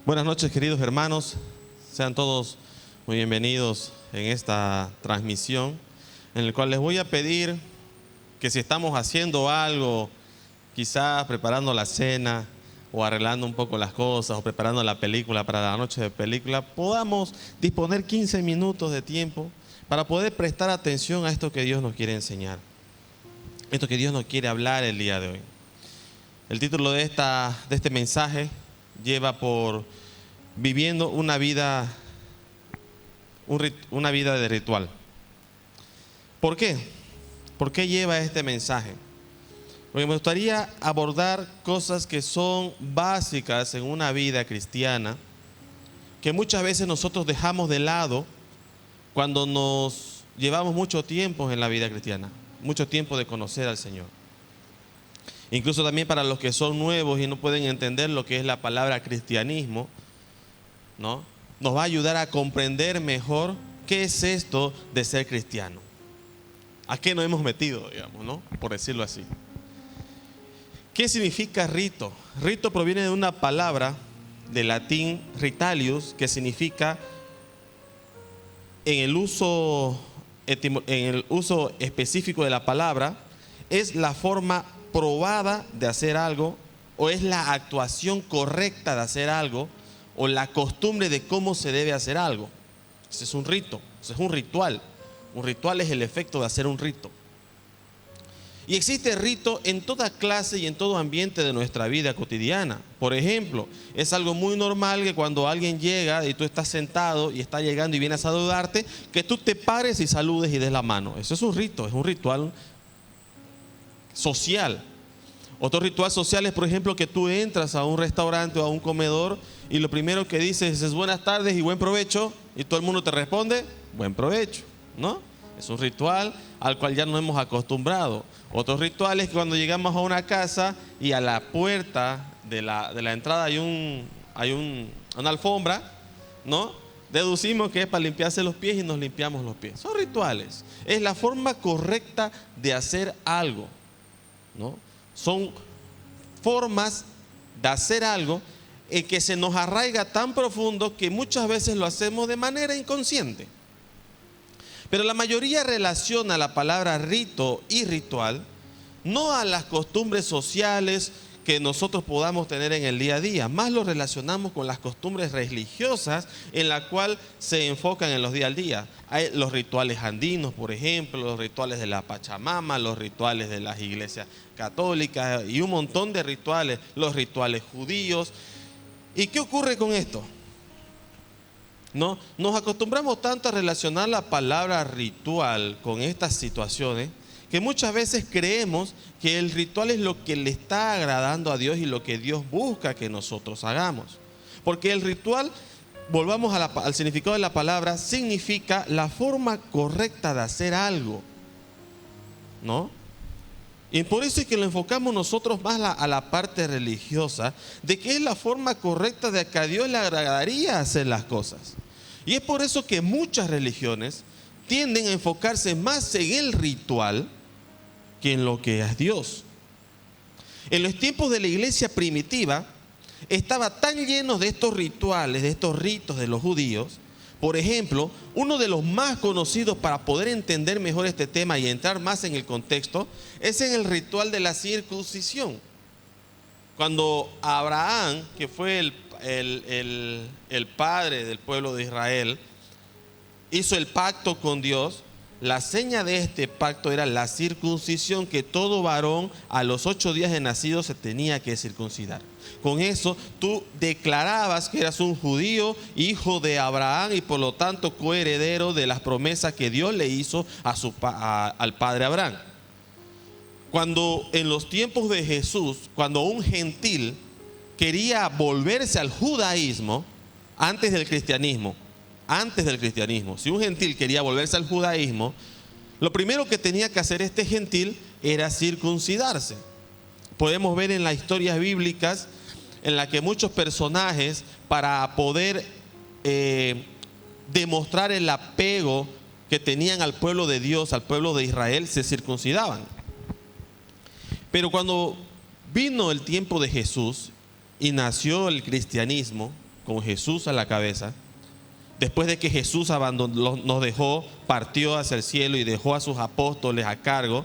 Buenas noches, queridos hermanos. Sean todos muy bienvenidos en esta transmisión, en la cual les voy a pedir que si estamos haciendo algo, quizás preparando la cena o arreglando un poco las cosas o preparando la película para la noche de película, podamos disponer 15 minutos de tiempo para poder prestar atención a esto que Dios nos quiere enseñar, esto que Dios nos quiere hablar el día de hoy. El título de este mensaje lleva por viviendo una vida de ritual. ¿Por qué? ¿Por qué lleva este mensaje? Porque me gustaría abordar cosas que son básicas en una vida cristiana, que muchas veces nosotros dejamos de lado cuando nos llevamos mucho tiempo en la vida cristiana, mucho tiempo de conocer al Señor. Incluso también para los que son nuevos y no pueden entender lo que es la palabra cristianismo, ¿no? Nos va a ayudar a comprender mejor qué es esto de ser cristiano. ¿A qué nos hemos metido, digamos, ¿no? Por decirlo así. ¿Qué significa rito? Rito proviene de una palabra del latín ritalius, que significa en el uso específico de la palabra, es la forma probada de hacer algo, o es la actuación correcta de hacer algo, o la costumbre de cómo se debe hacer algo. Ese es un rito, ese es un ritual. Un ritual es el efecto de hacer un rito. Y existe rito en toda clase y en todo ambiente de nuestra vida cotidiana. Por ejemplo, es algo muy normal que cuando alguien llega y tú estás sentado y está llegando y viene a saludarte, que tú te pares y saludes y des la mano. Eso es un rito, es un ritual social. Otro ritual social es, por ejemplo, que tú entras a un restaurante o a un comedor y lo primero que dices es buenas tardes y buen provecho, y todo el mundo te responde buen provecho, ¿no? Es un ritual al cual ya nos hemos acostumbrado. Otro ritual es que cuando llegamos a una casa y a la puerta de la entrada hay una alfombra, ¿no? Deducimos que es para limpiarse los pies y nos limpiamos los pies. Son rituales. Es la forma correcta de hacer algo, ¿no? Son formas de hacer algo en que se nos arraiga tan profundo que muchas veces lo hacemos de manera inconsciente. Pero la mayoría relaciona la palabra rito y ritual no a las costumbres sociales que nosotros podamos tener en el día a día, más lo relacionamos con las costumbres religiosas en la cual se enfocan en los días al día. Hay los rituales andinos, por ejemplo, los rituales de la Pachamama, los rituales de las iglesias católicas y un montón de rituales, los rituales judíos. ¿Y qué ocurre con esto? ¿No? Nos acostumbramos tanto a relacionar la palabra ritual con estas situaciones que muchas veces creemos que el ritual es lo que le está agradando a Dios y lo que Dios busca que nosotros hagamos. Porque el ritual, volvamos al significado de la palabra, significa la forma correcta de hacer algo, ¿no? Y por eso es que lo enfocamos nosotros más a la parte religiosa, de que es la forma correcta de que a Dios le agradaría hacer las cosas. Y es por eso que muchas religiones tienden a enfocarse más en el ritual que en lo que es Dios. En los tiempos de la iglesia primitiva estaba tan lleno de estos rituales, de estos ritos de los judíos. Por ejemplo, uno de los más conocidos para poder entender mejor este tema y entrar más en el contexto es en el ritual de la circuncisión. Cuando Abraham, que fue el padre del pueblo de Israel, hizo el pacto con Dios, la seña de este pacto era la circuncisión, que todo varón a los 8 días de nacido se tenía que circuncidar. Con eso tú declarabas que eras un judío, hijo de Abraham y por lo tanto coheredero de las promesas que Dios le hizo al padre Abraham. Cuando en los tiempos de Jesús, cuando un gentil quería volverse al judaísmo antes del cristianismo, si un gentil quería volverse al judaísmo, lo primero que tenía que hacer este gentil era circuncidarse. Podemos ver en las historias bíblicas en la que muchos personajes, para poder demostrar el apego que tenían al pueblo de Dios, al pueblo de Israel, se circuncidaban. Pero cuando vino el tiempo de Jesús y nació el cristianismo, con Jesús a la cabeza, después de que Jesús nos dejó, partió hacia el cielo y dejó a sus apóstoles a cargo,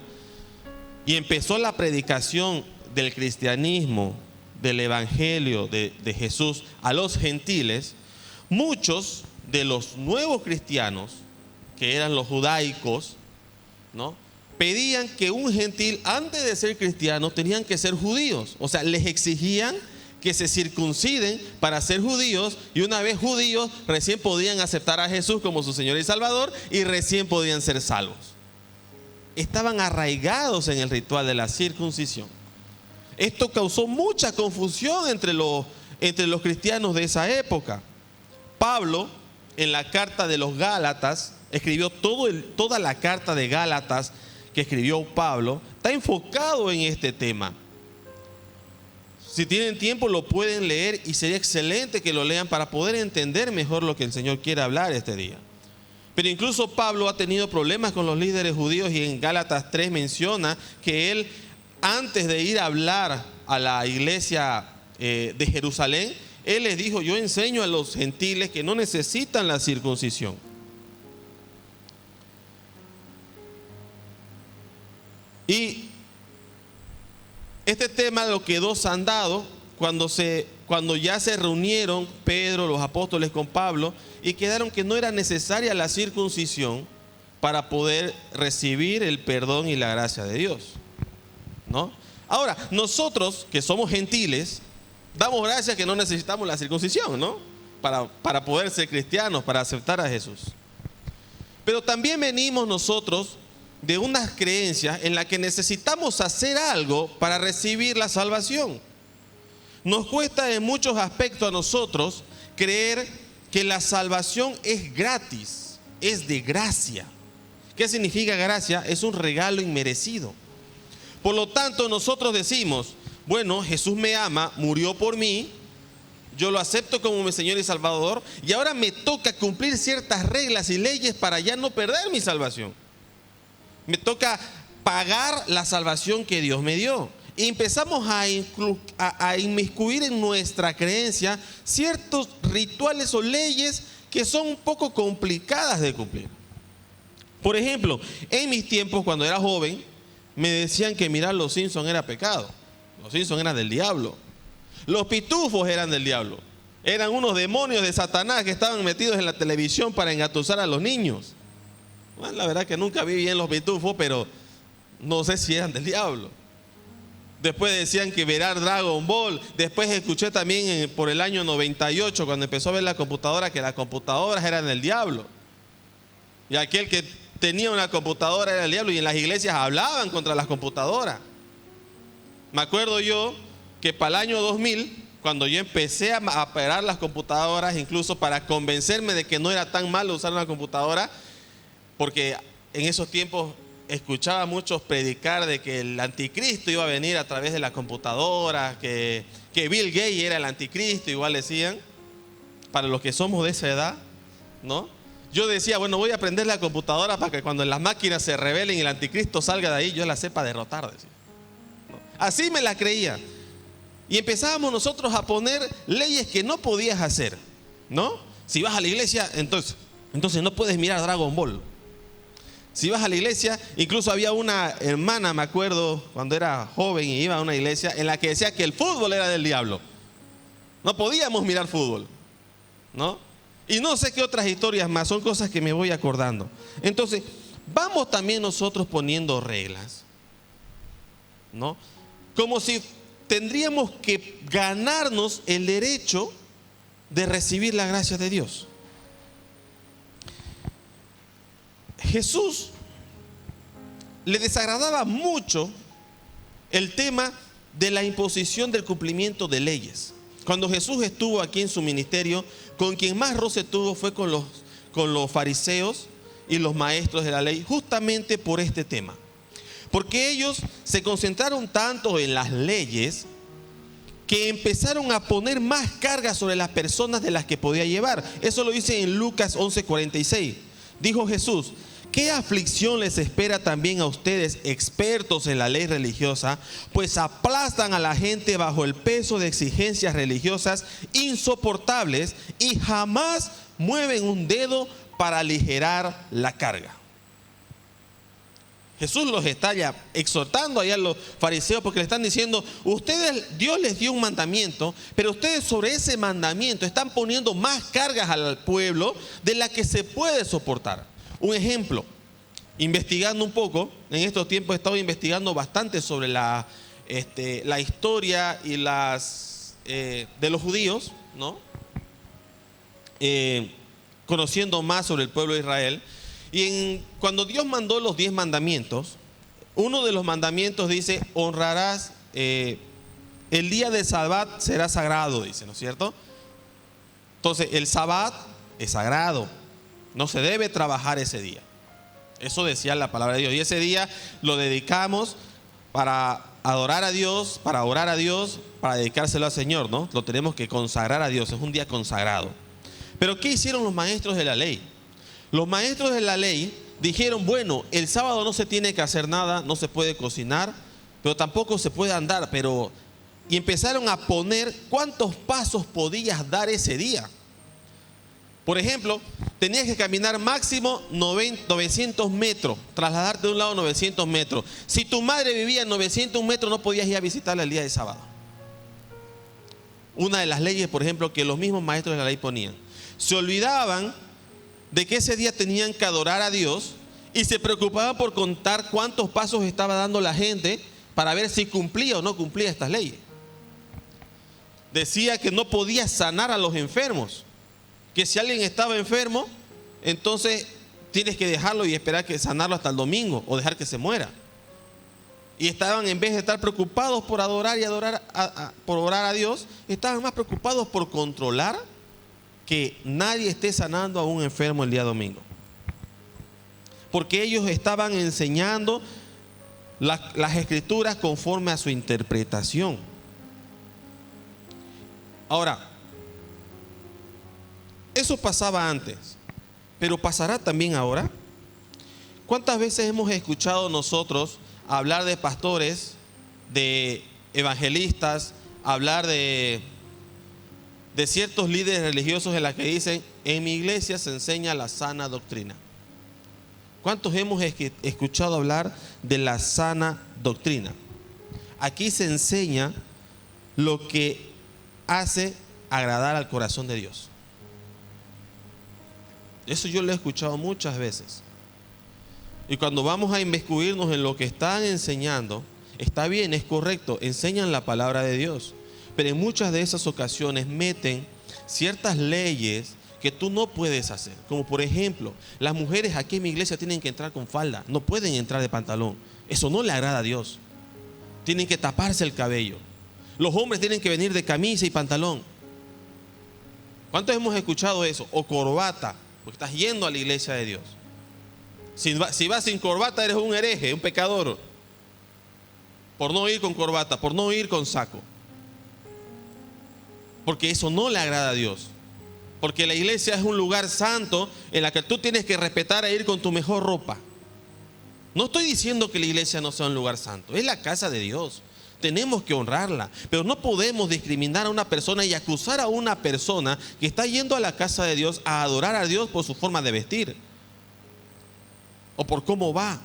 y empezó la predicación del cristianismo, del evangelio de Jesús a los gentiles, muchos de los nuevos cristianos, que eran los judaicos, ¿no?, pedían que un gentil, antes de ser cristiano, tenían que ser judíos. O sea, les exigían que se circunciden para ser judíos, y una vez judíos, recién podían aceptar a Jesús como su Señor y Salvador, y recién podían ser salvos. Estaban arraigados en el ritual de la circuncisión. Esto causó mucha confusión entre los cristianos de esa época. Pablo, en la carta de los Gálatas, escribió toda la carta de Gálatas que escribió Pablo, está enfocado en este tema. Si tienen tiempo lo pueden leer, y sería excelente que lo lean para poder entender mejor lo que el Señor quiere hablar este día. Pero incluso Pablo ha tenido problemas con los líderes judíos, y en Gálatas 3 menciona que él, antes de ir a hablar a la iglesia de Jerusalén, él les dijo: yo enseño a los gentiles que no necesitan la circuncisión. Y este tema lo quedó sandado cuando ya se reunieron Pedro, los apóstoles con Pablo, y quedaron que no era necesaria la circuncisión para poder recibir el perdón y la gracia de Dios, ¿no? Ahora, nosotros que somos gentiles, damos gracias que no necesitamos la circuncisión, ¿no?, para poder ser cristianos, para aceptar a Jesús. Pero también venimos nosotros de unas creencias en las que necesitamos hacer algo para recibir la salvación. Nos cuesta en muchos aspectos a nosotros creer que la salvación es gratis, es de gracia. ¿Qué significa gracia? Es un regalo inmerecido. Por lo tanto, nosotros decimos: bueno, Jesús me ama, murió por mí, yo lo acepto como mi Señor y Salvador, y ahora me toca cumplir ciertas reglas y leyes para ya no perder mi salvación. Me toca pagar la salvación que Dios me dio. Y empezamos a inmiscuir en nuestra creencia ciertos rituales o leyes que son un poco complicadas de cumplir. Por ejemplo, en mis tiempos, cuando era joven, me decían que mirar Los Simpsons era pecado. Los Simpsons eran del diablo. Los pitufos eran del diablo. Eran unos demonios de Satanás que estaban metidos en la televisión para engatusar a los niños. Bueno, la verdad que nunca vi bien los pitufos, pero no sé si eran del diablo. Después decían que verar Dragon Ball. Después escuché también por el año 98, cuando empezó a ver la computadora, que las computadoras eran del diablo. Y aquel que tenía una computadora era el diablo, y en las iglesias hablaban contra las computadoras. Me acuerdo yo que para el año 2000, cuando yo empecé a operar las computadoras, incluso para convencerme de que no era tan malo usar una computadora, porque en esos tiempos escuchaba a muchos predicar de que el anticristo iba a venir a través de la computadora, que Bill Gates era el anticristo, igual decían, para los que somos de esa edad, ¿no? Yo decía, bueno, voy a aprender la computadora para que cuando las máquinas se rebelen y el anticristo salga de ahí, yo la sepa derrotar, decía, ¿no? Así me la creía. Y empezábamos nosotros a poner leyes que no podías hacer, ¿no? Si vas a la iglesia, entonces no puedes mirar Dragon Ball. Si vas a la iglesia, incluso había una hermana, me acuerdo, cuando era joven y iba a una iglesia, en la que decía que el fútbol era del diablo. No podíamos mirar fútbol, ¿no? Y no sé qué otras historias más, son cosas que me voy acordando. Entonces, vamos también nosotros poniendo reglas, ¿no? Como si tendríamos que ganarnos el derecho de recibir la gracia de Dios. Jesús le desagradaba mucho el tema de la imposición del cumplimiento de leyes. Cuando Jesús estuvo aquí en su ministerio, con quien más roce tuvo fue con los fariseos y los maestros de la ley, justamente por este tema. Porque ellos se concentraron tanto en las leyes que empezaron a poner más cargas sobre las personas de las que podía llevar. Eso lo dice en Lucas 11:46. Dijo Jesús: ¿Qué aflicción les espera también a ustedes, expertos en la ley religiosa? Pues aplastan a la gente bajo el peso de exigencias religiosas insoportables y jamás mueven un dedo para aligerar la carga. Jesús los está ya exhortando allá a los fariseos porque le están diciendo, ustedes, Dios les dio un mandamiento, pero ustedes sobre ese mandamiento están poniendo más cargas al pueblo de la que se puede soportar. Un ejemplo, investigando un poco, en estos tiempos he estado investigando bastante sobre la historia y de los judíos, ¿no? Conociendo más sobre el pueblo de Israel. Y cuando Dios mandó los 10 mandamientos, uno de los mandamientos dice, honrarás, el día del Sabbat será sagrado, dice, ¿no es cierto? Entonces, el Sabbat es sagrado, no se debe trabajar ese día. Eso decía la palabra de Dios. Y ese día lo dedicamos para adorar a Dios, para orar a Dios, para dedicárselo al Señor, ¿no? Lo tenemos que consagrar a Dios, es un día consagrado. Pero ¿qué hicieron los maestros de la ley? Los maestros de la ley dijeron, bueno, el sábado no se tiene que hacer nada, no se puede cocinar, pero tampoco se puede andar, y empezaron a poner cuántos pasos podías dar ese día. Por ejemplo, tenías que caminar máximo 900 metros, trasladarte de un lado a 900 metros. Si tu madre vivía en 900 metros, no podías ir a visitarla el día de sábado. Una de las leyes, por ejemplo, que los mismos maestros de la ley ponían. Se olvidaban de que ese día tenían que adorar a Dios y se preocupaban por contar cuántos pasos estaba dando la gente para ver si cumplía o no cumplía estas leyes. Decía que no podía sanar a los enfermos, que si alguien estaba enfermo, entonces tienes que dejarlo y esperar que sanarlo hasta el domingo o dejar que se muera. Y estaban, en vez de estar preocupados por adorar y por orar a Dios, estaban más preocupados por controlar que nadie esté sanando a un enfermo el día domingo. Porque ellos estaban enseñando las escrituras conforme a su interpretación. Ahora, eso pasaba antes, pero ¿pasará también ahora? ¿Cuántas veces hemos escuchado nosotros hablar de pastores, de evangelistas, hablar de ciertos líderes religiosos en la que dicen, en mi iglesia se enseña la sana doctrina? ¿Cuántos hemos escuchado hablar de la sana doctrina? Aquí se enseña lo que hace agradar al corazón de Dios. Eso yo lo he escuchado muchas veces. Y cuando vamos a inmiscuirnos en lo que están enseñando, está bien, es correcto, enseñan la palabra de Dios. Pero en muchas de esas ocasiones meten ciertas leyes que tú no puedes hacer. Como por ejemplo, las mujeres aquí en mi iglesia tienen que entrar con falda, no pueden entrar de pantalón. Eso no le agrada a Dios. Tienen que taparse el cabello. Los hombres tienen que venir de camisa y pantalón. ¿Cuántos hemos escuchado eso? O corbata, porque estás yendo a la iglesia de Dios. Si vas sin corbata eres un hereje, un pecador. Por no ir con corbata, por no ir con saco. Porque eso no le agrada a Dios. Porque la iglesia es un lugar santo en la que tú tienes que respetar e ir con tu mejor ropa. No estoy diciendo que la iglesia no sea un lugar santo, es la casa de Dios. Tenemos que honrarla, pero no podemos discriminar a una persona y acusar a una persona que está yendo a la casa de Dios a adorar a Dios por su forma de vestir o por cómo va.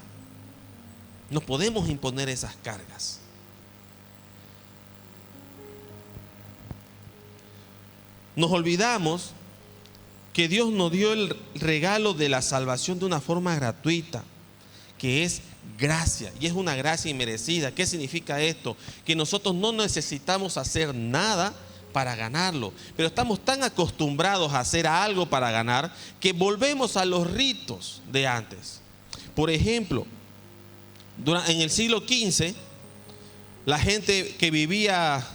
No podemos imponer esas cargas. Nos olvidamos que Dios nos dio el regalo de la salvación de una forma gratuita, que es gracia, y es una gracia inmerecida. ¿Qué significa esto? Que nosotros no necesitamos hacer nada para ganarlo, pero estamos tan acostumbrados a hacer algo para ganar que volvemos a los ritos de antes. Por ejemplo, en el siglo XV, la gente que vivía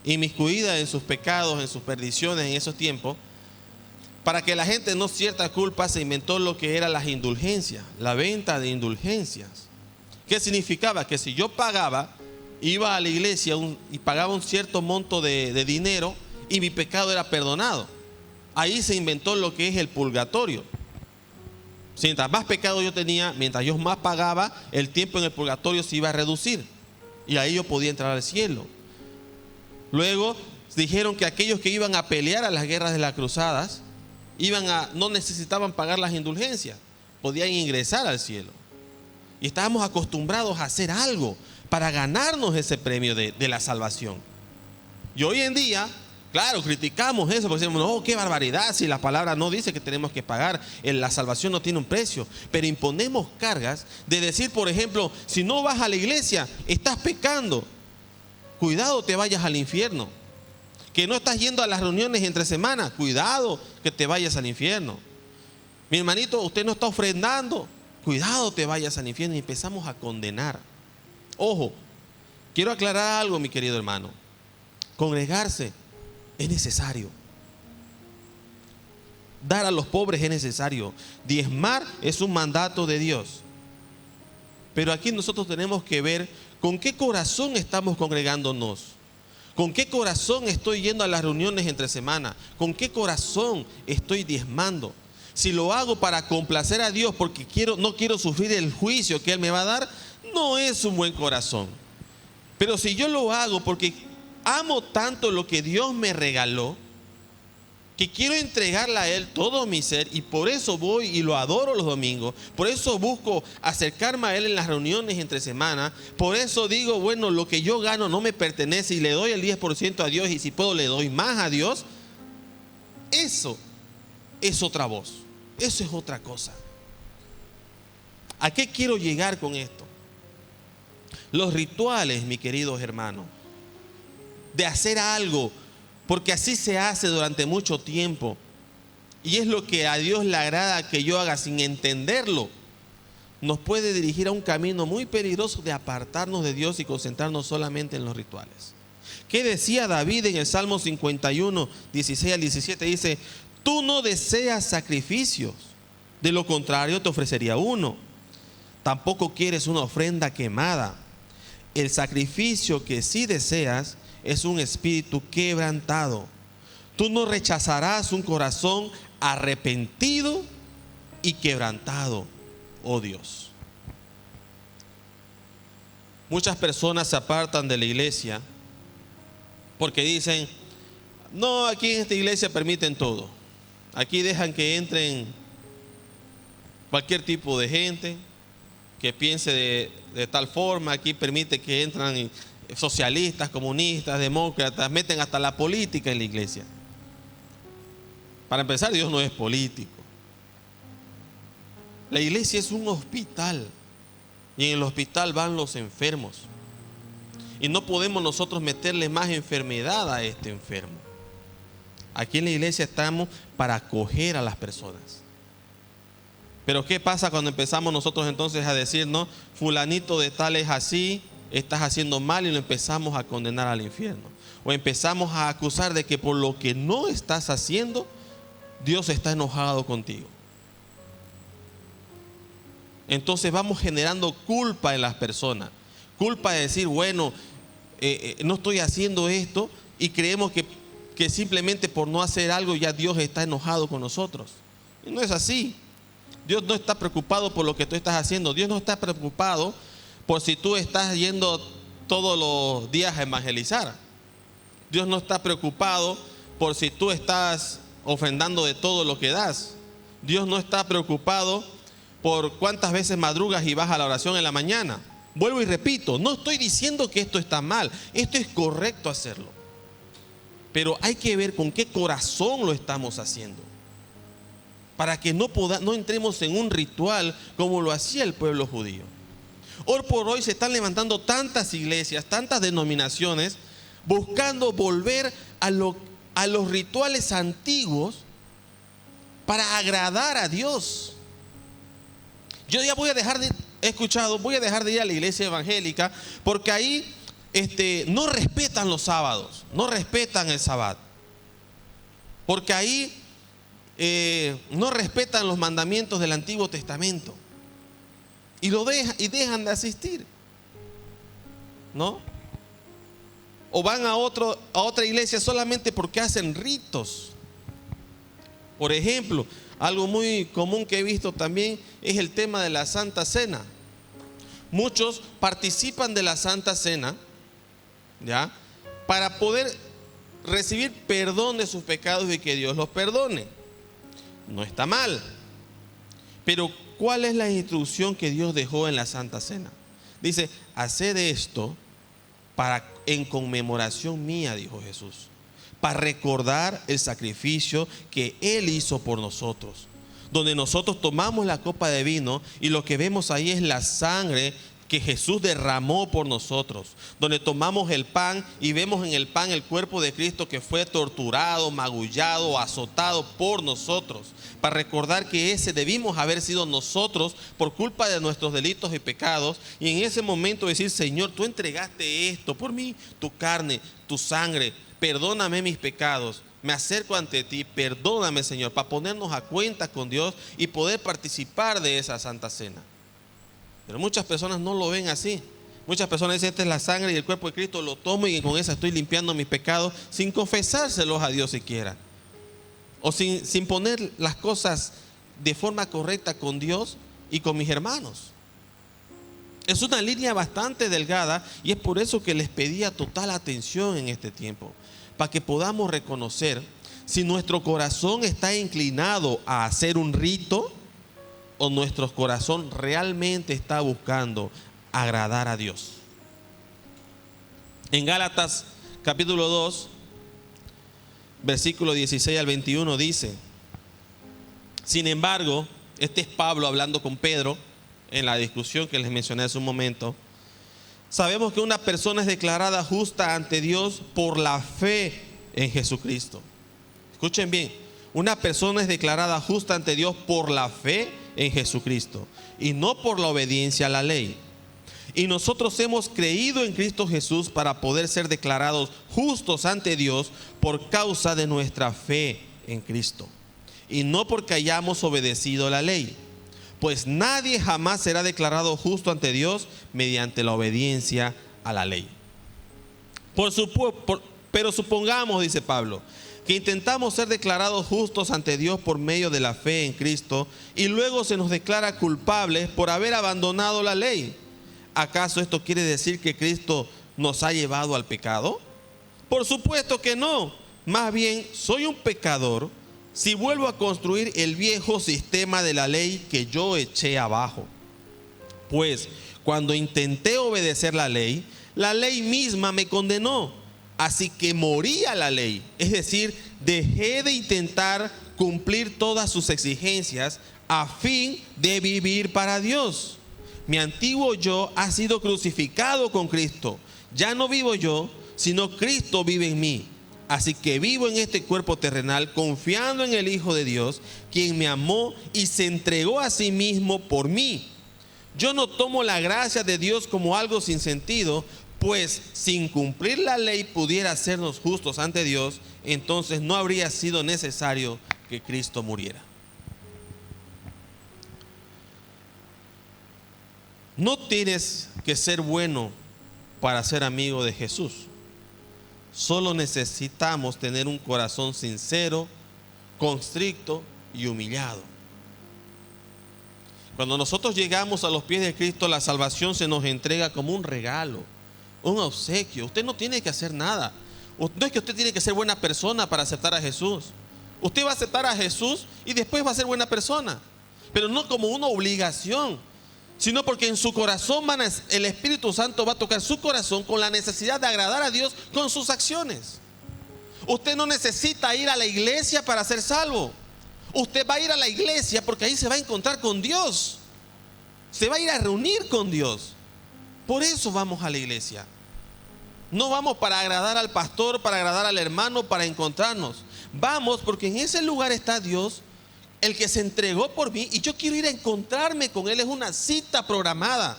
inmiscuida en sus pecados, en sus perdiciones en esos tiempos, para que la gente no sienta culpa, se inventó lo que eran las indulgencias, la venta de indulgencias. ¿Qué significaba? Que si yo pagaba, iba a la iglesia y pagaba un cierto monto de dinero y mi pecado era perdonado. Ahí se inventó lo que es el purgatorio. Mientras más pecado yo tenía, mientras yo más pagaba, el tiempo en el purgatorio se iba a reducir. Y ahí yo podía entrar al cielo. Luego dijeron que aquellos que iban a pelear a las guerras de las cruzadas, no necesitaban pagar las indulgencias, podían ingresar al cielo. Y estábamos acostumbrados a hacer algo para ganarnos ese premio de la salvación. Y hoy en día, claro, criticamos eso, porque decimos, no, qué barbaridad, si la palabra no dice que tenemos que pagar, la salvación no tiene un precio. Pero imponemos cargas de decir, por ejemplo, si no vas a la iglesia, estás pecando. Cuidado, te vayas al infierno. Que no estás yendo a las reuniones entre semanas, cuidado que te vayas al infierno. Mi hermanito, usted no está ofrendando, cuidado te vayas al infierno. Y empezamos a condenar. Ojo, quiero aclarar algo, mi querido hermano. Congregarse es necesario. Dar a los pobres es necesario. Diezmar es un mandato de Dios. Pero aquí nosotros tenemos que ver con qué corazón estamos congregándonos. ¿Con qué corazón estoy yendo a las reuniones entre semana? ¿Con qué corazón estoy diezmando? Si lo hago para complacer a Dios porque no quiero sufrir el juicio que Él me va a dar, no es un buen corazón. Pero si yo lo hago porque amo tanto lo que Dios me regaló, que quiero entregarle a Él todo mi ser, y por eso voy y lo adoro los domingos, por eso busco acercarme a Él en las reuniones entre semana, por eso digo, bueno, lo que yo gano no me pertenece y le doy el 10% a Dios, y si puedo le doy más a Dios. Eso es otra voz, eso es otra cosa. ¿A qué quiero llegar con esto? Los rituales, mis queridos hermanos, de hacer algo porque así se hace durante mucho tiempo, y es lo que a Dios le agrada que yo haga sin entenderlo, nos puede dirigir a un camino muy peligroso de apartarnos de Dios y concentrarnos solamente en los rituales. ¿Qué decía David en el Salmo 51, 16 al 17? Dice, tú no deseas sacrificios, de lo contrario te ofrecería uno. Tampoco quieres una ofrenda quemada. El sacrificio que sí deseas es un espíritu quebrantado. Tú no rechazarás un corazón arrepentido y quebrantado, oh Dios. Muchas personas se apartan de la iglesia porque dicen, no, aquí en esta iglesia permiten todo. Aquí dejan que entren cualquier tipo de gente que piense de tal forma. Aquí permite que entran socialistas, comunistas, demócratas, meten hasta la política en la iglesia. Para empezar, Dios no es político. La iglesia es un hospital, y en el hospital van los enfermos, y no podemos nosotros meterle más enfermedad a este enfermo. Aquí en la iglesia estamos para acoger a las personas. Pero ¿qué pasa cuando empezamos nosotros entonces a decir, no, fulanito de tal es así, estás haciendo mal, y lo empezamos a condenar al infierno? O empezamos a acusar de que por lo que no estás haciendo, Dios está enojado contigo. Entonces vamos generando culpa en las personas. Culpa de decir, bueno, no estoy haciendo esto, y creemos que simplemente por no hacer algo ya Dios está enojado con nosotros. Y no es así. Dios no está preocupado por lo que tú estás haciendo. Dios no está preocupado por si tú estás yendo todos los días a evangelizar. Dios no está preocupado por si tú estás ofrendando de todo lo que das. Dios no está preocupado por cuántas veces madrugas y vas a la oración en la mañana. Vuelvo y repito, no estoy diciendo que esto está mal, esto es correcto hacerlo. Pero hay que ver con qué corazón lo estamos haciendo, para que no entremos en un ritual como lo hacía el pueblo judío. Hoy por hoy se están levantando tantas iglesias, tantas denominaciones, buscando volver a los rituales antiguos para agradar a Dios. Yo ya voy a dejar de ir a la iglesia evangélica, porque ahí no respetan los sábados, no respetan el sábado, porque ahí no respetan los mandamientos del Antiguo Testamento, y dejan de asistir, ¿no? O van a otra iglesia solamente porque hacen ritos. Por ejemplo, Algo muy común que he visto también es el tema de la Santa Cena. Muchos participan de la Santa Cena, ¿ya?, para poder recibir perdón de sus pecados y que Dios los perdone. No está mal. Pero ¿cuál es la instrucción que Dios dejó en la Santa Cena? Dice, haced esto en conmemoración mía, dijo Jesús, para recordar el sacrificio que Él hizo por nosotros. Donde nosotros tomamos la copa de vino y lo que vemos ahí es la sangre que Jesús derramó por nosotros. Donde tomamos el pan y vemos en el pan el cuerpo de Cristo que fue torturado, magullado, azotado por nosotros. Para recordar que ese debimos haber sido nosotros por culpa de nuestros delitos y pecados. Y en ese momento decir, Señor, tú entregaste esto por mí, tu carne, tu sangre. Perdóname mis pecados. Me acerco ante ti, perdóname, Señor, para ponernos a cuenta con Dios y poder participar de esa Santa Cena. Pero muchas personas no lo ven así. Muchas personas dicen, esta es la sangre y el cuerpo de Cristo, lo tomo y con esa estoy limpiando mis pecados sin confesárselos a Dios siquiera. O sin poner las cosas de forma correcta con Dios y con mis hermanos. Es una línea bastante delgada y es por eso que les pedía total atención en este tiempo. Para que podamos reconocer si nuestro corazón está inclinado a hacer un rito o nuestro corazón realmente está buscando agradar a Dios. En Gálatas capítulo 2, versículo 16 al 21 dice, sin embargo, este es Pablo hablando con Pedro en la discusión que les mencioné hace un momento. Sabemos que una persona es declarada justa ante Dios por la fe en Jesucristo. Escuchen bien, una persona es declarada justa ante Dios por la fe en Jesucristo y no por la obediencia a la ley. Y nosotros hemos creído en Cristo Jesús para poder ser declarados justos ante Dios por causa de nuestra fe en Cristo y no porque hayamos obedecido la ley. Pues nadie jamás será declarado justo ante Dios mediante la obediencia a la ley. Pero supongamos, dice Pablo, que intentamos ser declarados justos ante Dios por medio de la fe en Cristo y luego se nos declara culpables por haber abandonado la ley. ¿Acaso esto quiere decir que Cristo nos ha llevado al pecado? Por supuesto que no. Más bien, soy un pecador si vuelvo a construir el viejo sistema de la ley que yo eché abajo. Pues cuando intenté obedecer la ley misma me condenó. Así que morí a la ley, es decir, dejé de intentar cumplir todas sus exigencias a fin de vivir para Dios. Mi antiguo yo ha sido crucificado con Cristo. Ya no vivo yo, sino Cristo vive en mí. Así que vivo en este cuerpo terrenal confiando en el Hijo de Dios, quien me amó y se entregó a sí mismo por mí. Yo no tomo la gracia de Dios como algo sin sentido, pues sin cumplir la ley pudiera hacernos justos ante Dios, entonces no habría sido necesario que Cristo muriera. No tienes que ser bueno para ser amigo de Jesús. Solo necesitamos tener un corazón sincero, constricto y humillado. Cuando nosotros llegamos a los pies de Cristo, la salvación se nos entrega como un regalo, un obsequio. Usted no tiene que hacer nada. No es que usted tiene que ser buena persona para aceptar a Jesús. Usted va a aceptar a Jesús y después va a ser buena persona, pero no como una obligación, sino porque en su corazón el Espíritu Santo va a tocar su corazón con la necesidad de agradar a Dios con sus acciones. Usted no necesita ir a la iglesia para ser salvo. Usted va a ir a la iglesia porque ahí se va a encontrar con Dios. Se va a ir a reunir con Dios. Por eso vamos a la iglesia. No vamos para agradar al pastor, para agradar al hermano, para encontrarnos. Vamos porque en ese lugar está Dios, el que se entregó por mí, y yo quiero ir a encontrarme con Él. Es una cita programada.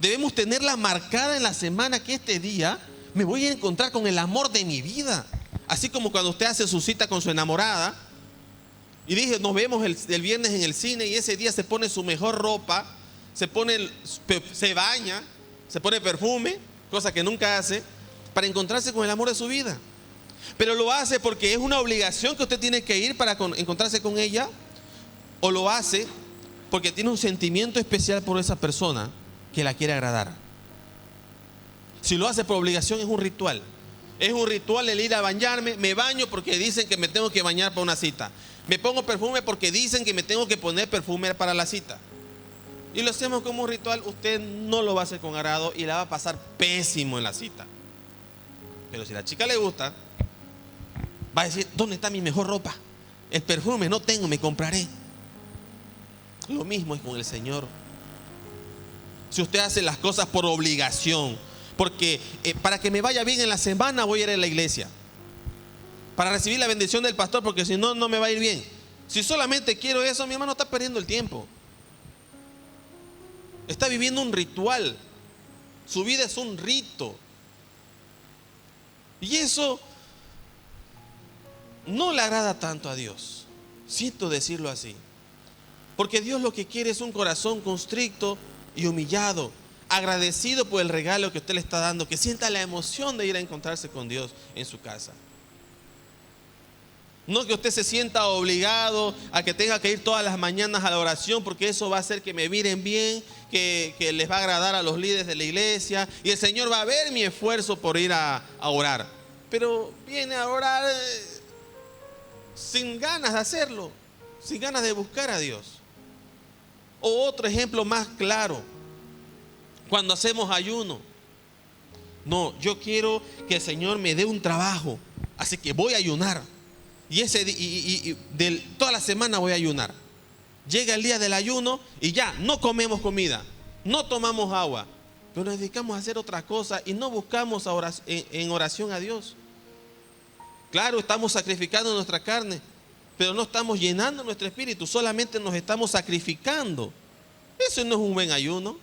Debemos tenerla marcada en la semana, que este día me voy a encontrar con el amor de mi vida. Así como cuando usted hace su cita con su enamorada y dije, nos vemos el viernes en el cine, y ese día se pone su mejor ropa, se baña, se pone perfume, cosa que nunca hace, para encontrarse con el amor de su vida. Pero lo hace porque es una obligación que usted tiene que ir para encontrarse con ella, o lo hace porque tiene un sentimiento especial por esa persona que la quiere agradar. Si lo hace por obligación, es un ritual. Es un ritual el ir a bañarme. Me baño porque dicen que me tengo que bañar para una cita. Me pongo perfume porque dicen que me tengo que poner perfume para la cita. Y lo hacemos como un ritual. Usted no lo va a hacer con agrado y la va a pasar pésimo en la cita. Pero si a la chica le gusta, va a decir: ¿dónde está mi mejor ropa? El perfume no tengo, me compraré. Lo mismo es con el Señor. Si usted hace las cosas por obligación, porque para que me vaya bien en la semana voy a ir a la iglesia, para recibir la bendición del pastor, porque si no, no me va a ir bien. Si solamente quiero eso, mi hermano está perdiendo el tiempo. Está viviendo un ritual. Su vida es un rito. Y eso no le agrada tanto a Dios. Siento decirlo así. Porque Dios lo que quiere es un corazón constricto y humillado, agradecido por el regalo que usted le está dando, que sienta la emoción de ir a encontrarse con Dios en su casa. No que usted se sienta obligado a que tenga que ir todas las mañanas a la oración, porque eso va a hacer que me miren bien, que les va a agradar a los líderes de la iglesia, y el Señor va a ver mi esfuerzo por ir a orar. Pero viene a orar sin ganas de hacerlo, sin ganas de buscar a Dios. O otro ejemplo más claro, cuando hacemos ayuno. No, yo quiero que el Señor me dé un trabajo, así que voy a ayunar. Y toda la semana voy a ayunar. Llega el día del ayuno y ya no comemos comida, no tomamos agua, pero nos dedicamos a hacer otra cosa y no buscamos en oración a Dios. Claro, estamos sacrificando nuestra carne, pero no estamos llenando nuestro espíritu, solamente nos estamos sacrificando. Eso no es un buen ayuno.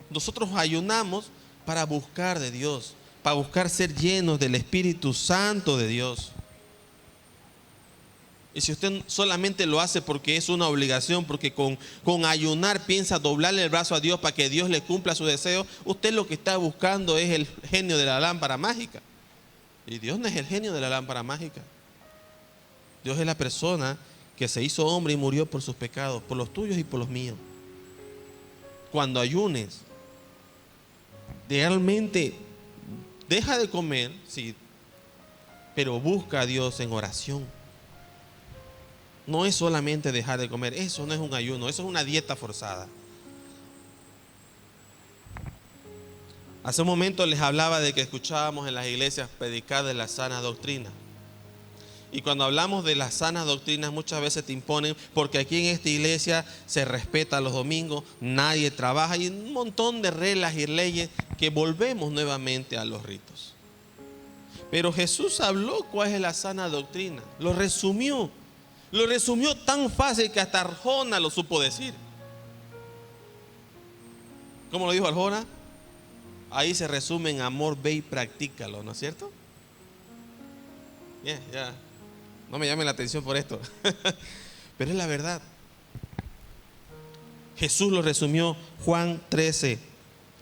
Nosotros ayunamos para buscar de Dios, para buscar ser llenos del Espíritu Santo de Dios. Y si usted solamente lo hace porque es una obligación, porque con ayunar piensa doblarle el brazo a Dios para que Dios le cumpla su deseo, usted lo que está buscando es el genio de la lámpara mágica. Y Dios no es el genio de la lámpara mágica. Dios es la persona que se hizo hombre y murió por sus pecados, por los tuyos y por los míos. Cuando ayunes, realmente deja de comer, sí, pero busca a Dios en oración. No es solamente dejar de comer, eso no es un ayuno, eso es una dieta forzada. Hace un momento les hablaba de que escuchábamos en las iglesias predicar de la sana doctrina. Y cuando hablamos de las sanas doctrinas, muchas veces te imponen, porque aquí en esta iglesia se respeta los domingos, nadie trabaja, y un montón de reglas y leyes que volvemos nuevamente a los ritos. Pero Jesús habló cuál es la sana doctrina, lo resumió tan fácil que hasta Arjona lo supo decir. ¿Cómo lo dijo Arjona? Ahí se resume en amor, ve y practícalo, ¿no es cierto? Bien, ya. No me llame la atención por esto. Pero es la verdad. Jesús lo resumió Juan 13,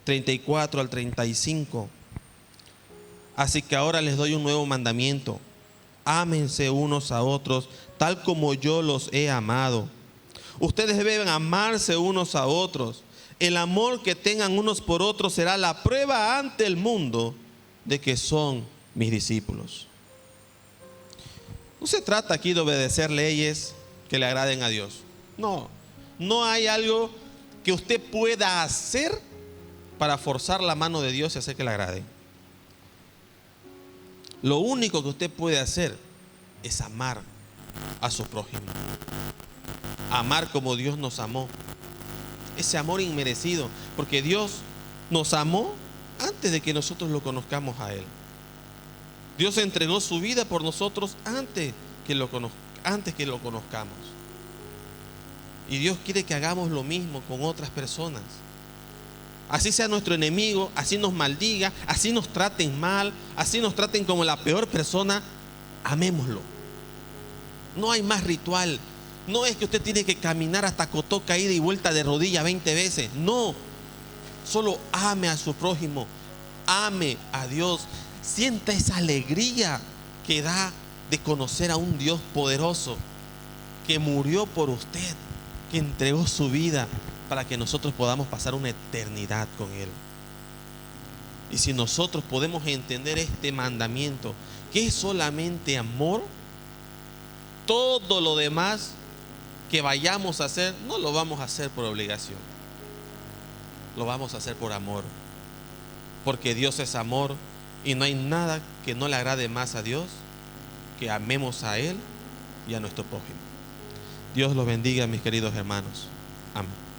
34 al 35. Así que ahora les doy un nuevo mandamiento. Ámense unos a otros, tal como yo los he amado. Ustedes deben amarse unos a otros. El amor que tengan unos por otros será la prueba ante el mundo de que son mis discípulos. No se trata aquí de obedecer leyes que le agraden a Dios. No hay algo que usted pueda hacer para forzar la mano de Dios y hacer que le agrade. Lo único que usted puede hacer es amar a su prójimo. Amar como Dios nos amó. Ese amor inmerecido, porque Dios nos amó antes de que nosotros lo conozcamos a Él. Dios entregó su vida por nosotros antes que lo conozcamos. Y Dios quiere que hagamos lo mismo con otras personas. Así sea nuestro enemigo, así nos maldiga, así nos traten mal, así nos traten como la peor persona, amémoslo. No hay más ritual. No es que usted tiene que caminar hasta Cotoca, ida y vuelta de rodilla 20 veces. No, solo ame a su prójimo, ame a Dios. Sienta esa alegría que da de conocer a un Dios poderoso, que murió por usted, que entregó su vida para que nosotros podamos pasar una eternidad con Él. Y si nosotros podemos entender este mandamiento, que es solamente amor, todo lo demás que vayamos a hacer, no lo vamos a hacer por obligación, lo vamos a hacer por amor, porque Dios es amor y no hay nada que no le agrade más a Dios que amemos a Él y a nuestro prójimo. Dios los bendiga, mis queridos hermanos. Amén.